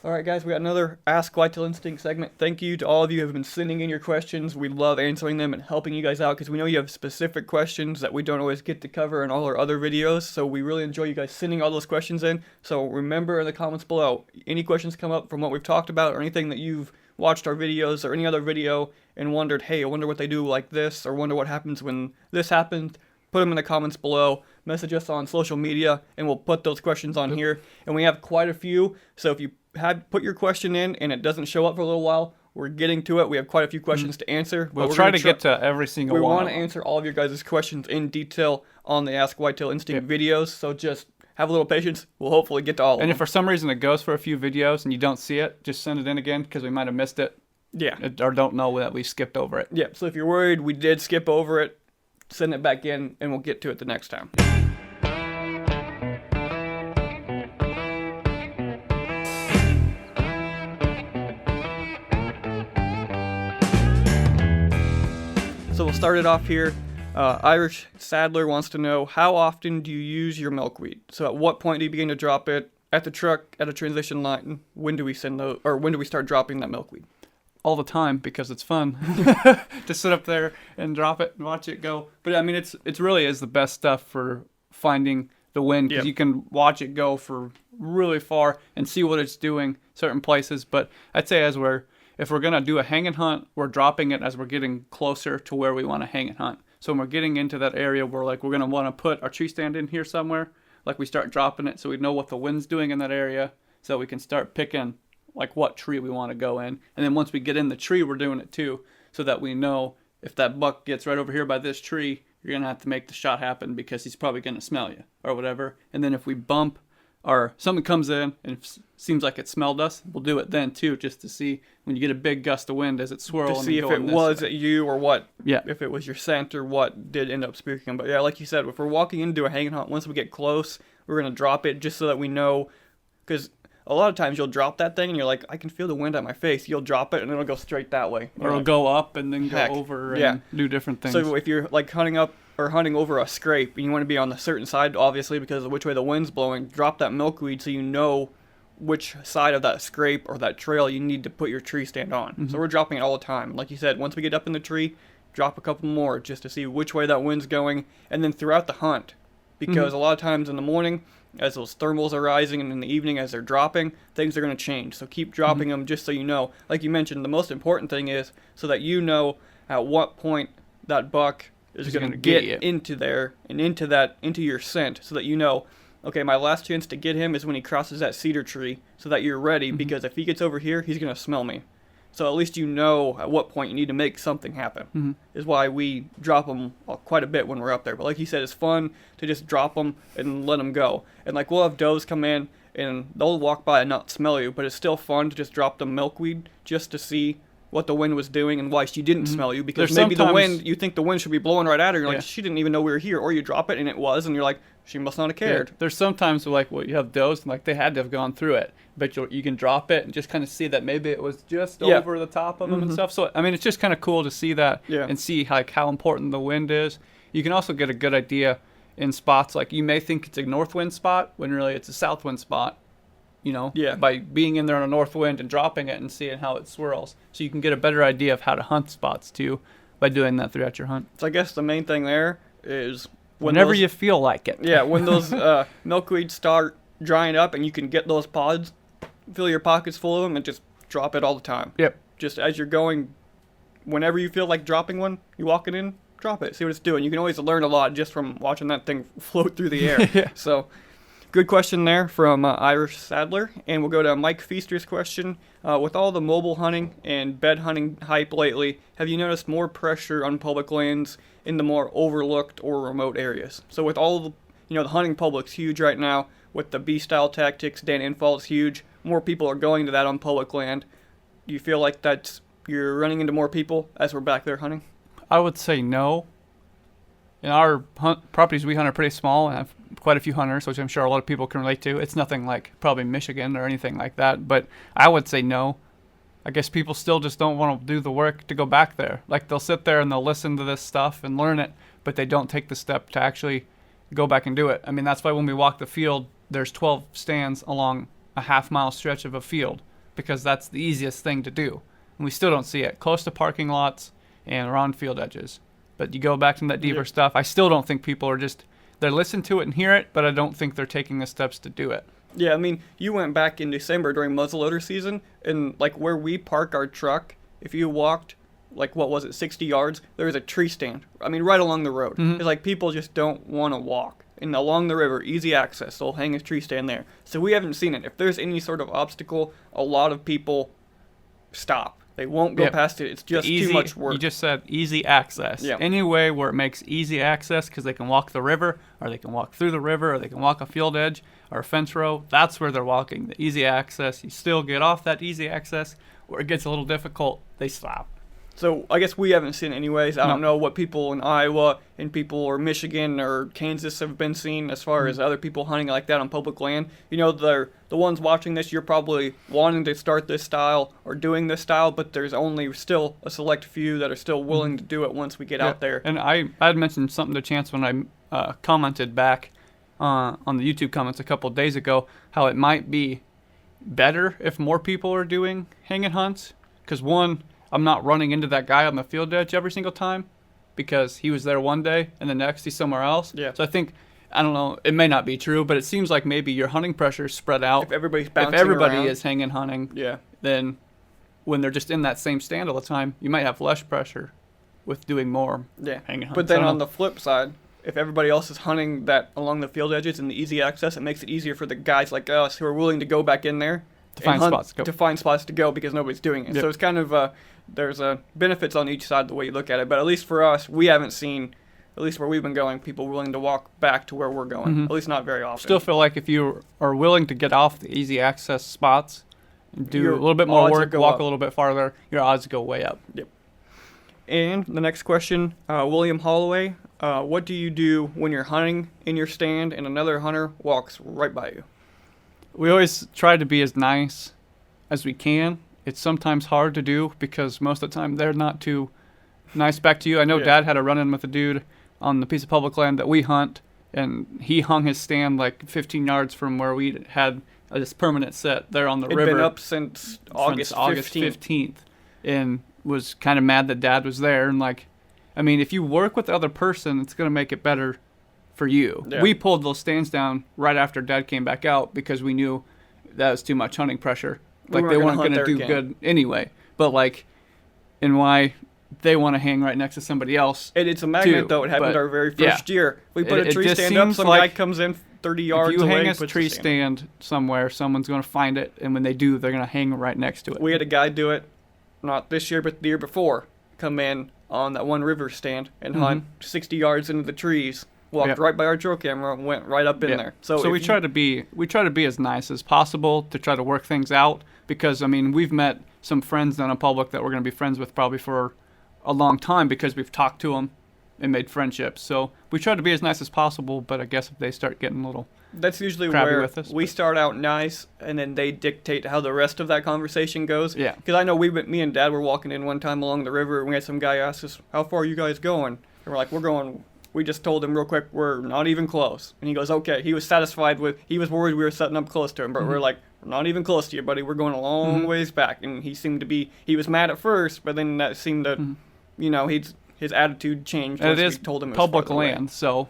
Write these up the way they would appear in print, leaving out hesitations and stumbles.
All right, guys, we got another Ask Whitetail Instinct segment. Thank you to all of you who have been sending in your questions. We love answering them and helping you guys out because we know you have specific questions that we don't always get to cover in all our other videos. So we really enjoy you guys sending all those questions in. So remember in the comments below, any questions come up from what we've talked about or anything that you've watched our videos or any other video and wondered, hey, I wonder what they do like this or wonder what happens when this happens, put them in the comments below. Message us on social media and we'll put those questions on here. And we have quite a few. So if you had put your question in and it doesn't show up for a little while, we're getting to it. We have quite a few questions to answer. We'll try to get to every single one. We want to answer all of your guys' questions in detail on the Ask Whitetail Instinct videos. So just have a little patience. We'll hopefully get to all of them. And if for some reason it goes for a few videos and you don't see it, just send it in again because we might have missed it. Yeah. Or don't know that we skipped over it. Yeah. So if you're worried we did skip over it, send it back in and we'll get to it the next time. So we'll start it off here. Irish Sadler wants to know, how often do you use your milkweed? So at what point do you begin to drop it? At the truck, at a transition line? When do we send those, or when do we start dropping that milkweed? All the time because it's fun to sit up there and drop it and watch it go. But I mean, it's really is the best stuff for finding the wind because you can watch it go for really far and see what it's doing certain places. But I'd say if we're going to do a hang and hunt, we're dropping it as we're getting closer to where we want to hang and hunt. So when we're getting into that area where like we're going to want to put our tree stand in here somewhere, like we start dropping it so we know what the wind's doing in that area so we can start picking like what tree we want to go in. And then once we get in the tree, we're doing it too so that we know if that buck gets right over here by this tree, you're going to have to make the shot happen because he's probably going to smell you or whatever. And then if we bump or something comes in and it seems like it smelled us, we'll do it then too, just to see when you get a big gust of wind, does it swirl? To see if it was at you or what, if it was your scent or what did end up spooking them. But yeah, like you said, if we're walking into a hang and hunt, once we get close, we're going to drop it just so that we know, because a lot of times you'll drop that thing and you're like, I can feel the wind at my face. You'll drop it and it'll go straight that way. Or it'll go up and then go over and do different things. So if you're like hunting up or hunting over a scrape and you want to be on the certain side, obviously, because of which way the wind's blowing, drop that milkweed so you know which side of that scrape or that trail you need to put your tree stand on. Mm-hmm. So we're dropping it all the time. Like you said, once we get up in the tree, drop a couple more just to see which way that wind's going. And then throughout the hunt, because a lot of times in the morning, as those thermals are rising, and in the evening as they're dropping, things are going to change. So keep dropping them just so you know. Like you mentioned, the most important thing is so that you know at what point that buck is going to get into there and into your scent, so that you know, okay, my last chance to get him is when he crosses that cedar tree, so that you're ready, because if he gets over here, he's going to smell me. So at least you know at what point you need to make something happen. Is why we drop them quite a bit when we're up there. But like you said, it's fun to just drop them and let them go. And like we'll have does come in and they'll walk by and not smell you, but it's still fun to just drop the milkweed just to see what the wind was doing and why she didn't smell you, because maybe the wind, you think the wind should be blowing right at her, you're like, she didn't even know we were here, or you drop it and it was, and you're like, she must not have cared. There's sometimes like you have does and like they had to have gone through it, but you can drop it and just kind of see that maybe it was just over the top of them and stuff. So I mean, it's just kind of cool to see that and see like how important the wind is. You can also get a good idea in spots like you may think it's a north wind spot when really it's a south wind spot. You know, by being in there on a north wind and dropping it and seeing how it swirls. So you can get a better idea of how to hunt spots too by doing that throughout your hunt. So I guess the main thing there is whenever you feel like it. Yeah, when those milkweeds start drying up and you can get those pods, fill your pockets full of them and just drop it all the time. Yep. Just as you're going, whenever you feel like dropping one, you walk it in, drop it, see what it's doing. You can always learn a lot just from watching that thing float through the air. So good question there from Irish Sadler. And we'll go to Mike Feaster's question. With all the mobile hunting and bed hunting hype lately, have you noticed more pressure on public lands in the more overlooked or remote areas? So with all the, the hunting public's huge right now. With the B-style tactics, Dan Infalt's huge. More people are going to that on public land. Do you feel like you're running into more people as we're back there hunting? I would say no. In our properties we hunt are pretty small and have quite a few hunters, which I'm sure a lot of people can relate to. It's nothing like probably Michigan or anything like that, but I would say no. I guess people still just don't want to do the work to go back there. Like they'll sit there and they'll listen to this stuff and learn it, but they don't take the step to actually go back and do it. I mean, that's why when we walk the field, there's 12 stands along a half-mile stretch of a field. because that's the easiest thing to do. And we still don't see it close to parking lots and around field edges. But you go back to that deeper stuff, I still don't think people are they listen to it and hear it, but I don't think they're taking the steps to do it. Yeah, I mean, you went back in December during muzzleloader season, and like where we park our truck, if you walked, like, what was it, 60 yards, there was a tree stand. I mean, right along the road. Mm-hmm. It's like people just don't want to walk. And along the river, easy access, they'll hang a tree stand there. So we haven't seen it. If there's any sort of obstacle, a lot of people stop. They won't go past it. It's just too much work. You just said easy access. Yeah. Any way where it makes easy access because they can walk the river, or they can walk through the river, or they can walk a field edge or a fence row, that's where they're walking. The easy access, you still get off that easy access. Where it gets a little difficult, they stop. So I guess we haven't seen it anyways. I don't know what people in Iowa and people or Michigan or Kansas have been seeing as far as other people hunting like that on public land. You know, the ones watching this, you're probably wanting to start this style or doing this style, but there's only still a select few that are still willing to do it once we get out there. And I had mentioned something to Chance when I commented back on the YouTube comments a couple of days ago, how it might be better if more people are doing hang and hunts. Because one, I'm not running into that guy on the field edge every single time because he was there one day and the next he's somewhere else. Yeah. So I think, I don't know, it may not be true, but it seems like maybe your hunting pressure is spread out. If everybody's bouncing If everybody around. is hanging hunting, Yeah. then when they're just in that same stand all the time, you might have less pressure with doing more hanging hunts. But then on the flip side, if everybody else is hunting that along the field edges and the easy access, it makes it easier for the guys like us who are willing to go back in there to find spots to go because nobody's doing it. Yep. So it's kind of there's benefits on each side the way you look at it. But at least for us, we haven't seen, at least where we've been going, people willing to walk back to where we're going. Mm-hmm. At least not very often. Still feel like if you are willing to get off the easy access spots and do a little bit more work, walk a little bit farther, your odds go way up. Yep. And the next question, William Holloway, what do you do when you're hunting in your stand and another hunter walks right by you? We always try to be as nice as we can. It's sometimes hard to do because most of the time they're not too nice back to you. I know Dad had a run-in with a dude on the piece of public land that we hunt, and he hung his stand like 15 yards from where we had this permanent set there on the river. It'd been up since August 15th. And was kind of mad that Dad was there. And like, I mean, if you work with the other person, it's going to make it better for you. Yeah. We pulled those stands down right after Dad came back out because we knew that was too much hunting pressure. Like they weren't going to do good anyway. But like, and why they want to hang right next to somebody else. It's a magnet though. It happened our very first year. We put a tree stand up. Some guy comes in 30 yards away. If you hang a tree stand somewhere, someone's going to find it, and when they do, they're going to hang right next to it. We had a guy do it, not this year, but the year before. Come in on that one river stand and hunt 60 yards into the trees. Walked right by our trail camera and went right up in there. So we try to be as nice as possible to try to work things out because I mean we've met some friends down in public that we're going to be friends with probably for a long time because we've talked to them and made friendships. So we try to be as nice as possible, but I guess if they start getting a little that's usually crabby where with us, we start out nice and then they dictate how the rest of that conversation goes. Yeah. Because I know me and Dad were walking in one time along the river and we had some guy ask us, "How far are you guys going?" And we're like, "We're going." We just told him real quick, we're not even close. And he goes, okay. He was satisfied he was worried we were setting up close to him. But we're like, we're not even close to you, buddy. We're going a long ways back. And he seemed to be, he was mad at first, but then that seemed to, you know, his attitude changed. And it is told him public land, so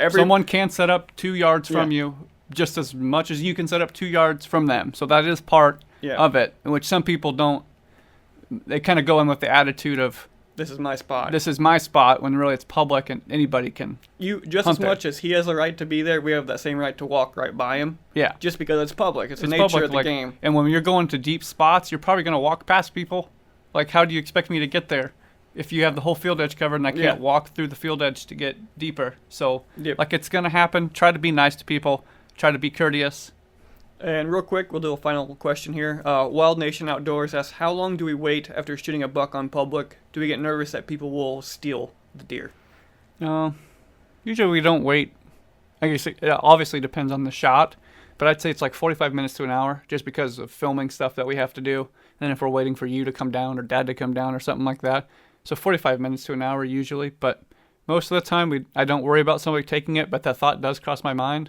someone can set up 2 yards from you just as much as you can set up 2 yards from them. So that is part of it, in which some people don't, they kind of go in with the attitude of, this is my spot. This is my spot, when really it's public and anybody can just as much as he has a right to be there, we have that same right to walk right by him. Yeah. Just because it's public. It's the nature of the game. And when you're going to deep spots, you're probably going to walk past people. Like, how do you expect me to get there if you have the whole field edge covered and I can't walk through the field edge to get deeper? So, like, it's going to happen. Try to be nice to people. Try to be courteous. And real quick, we'll do a final question here. Wild Nation Outdoors asks, how long do we wait after shooting a buck on public? Do we get nervous that people will steal the deer? Usually we don't wait. I guess it obviously depends on the shot, but I'd say it's like 45 minutes to an hour just because of filming stuff that we have to do. And if we're waiting for you to come down or Dad to come down or something like that. So 45 minutes to an hour usually, but most of the time I don't worry about somebody taking it, but that thought does cross my mind.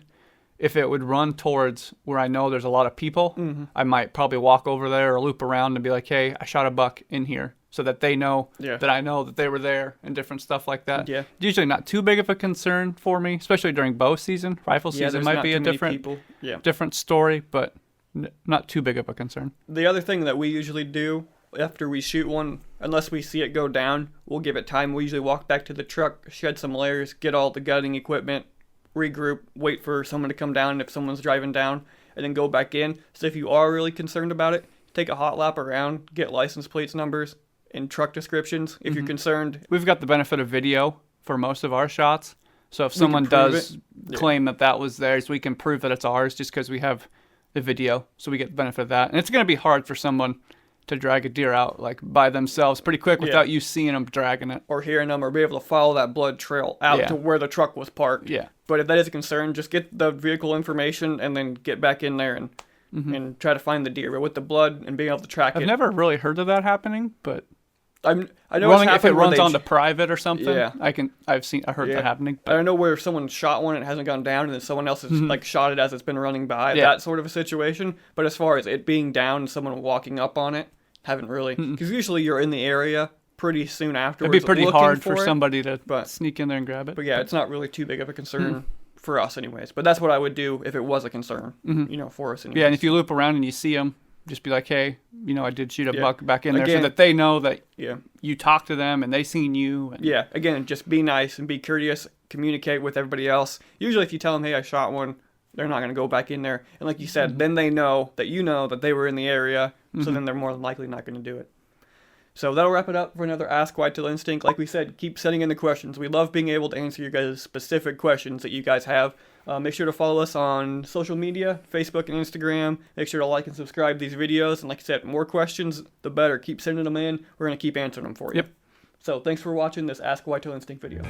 if it would run towards where I know there's a lot of people, I might probably walk over there or loop around and be like, hey, I shot a buck in here, so that they know that I know that they were there and different stuff like that. Yeah. Usually not too big of a concern for me, especially during bow season. Rifle season might be a different story, but not too big of a concern. The other thing that we usually do after we shoot one, unless we see it go down, we'll give it time. We usually walk back to the truck, shed some layers, get all the gutting equipment, regroup, wait for someone to come down if someone's driving down, and then go back in. So if you are really concerned about it, take a hot lap around, get license plates numbers and truck descriptions if you're concerned. We've got the benefit of video for most of our shots, so if someone does claim that was theirs, we can prove that it's ours just because we have the video, so we get the benefit of that. And it's going to be hard for someone to drag a deer out like by themselves pretty quick without you seeing them dragging it or hearing them, or be able to follow that blood trail out to where the truck was parked. But if that is a concern, just get the vehicle information and then get back in there and try to find the deer. But with the blood and being able to track I've never really heard of that happening, but I know if it runs onto private or something. I heard that happening. But I know where someone shot one and it hasn't gone down, and then someone else has like shot it as it's been running by. That sort of a situation. But as far as it being down and someone walking up on it, haven't really, because usually you're in the area pretty soon afterwards. It'd be pretty hard for somebody to sneak in there and grab it. But it's not really too big of a concern for us anyways. But that's what I would do if it was a concern, for us anyways. Yeah, and if you loop around and you see them, just be like, hey, I did shoot a buck back in there, so that they know that you talked to them and they seen you. And again, just be nice and be courteous, communicate with everybody else. Usually if you tell them, hey, I shot one, they're not going to go back in there. And like you said, then they know that that they were in the area, so then they're more than likely not going to do it. So that'll wrap it up for another Ask Whitetail Instinct. Like we said, keep sending in the questions. We love being able to answer your guys' specific questions that you guys have. Make sure to follow us on social media, Facebook and Instagram. Make sure to like and subscribe these videos. And like I said, more questions, the better. Keep sending them in. We're going to keep answering them for you. Yep. So thanks for watching this Ask Whitetail Instinct video.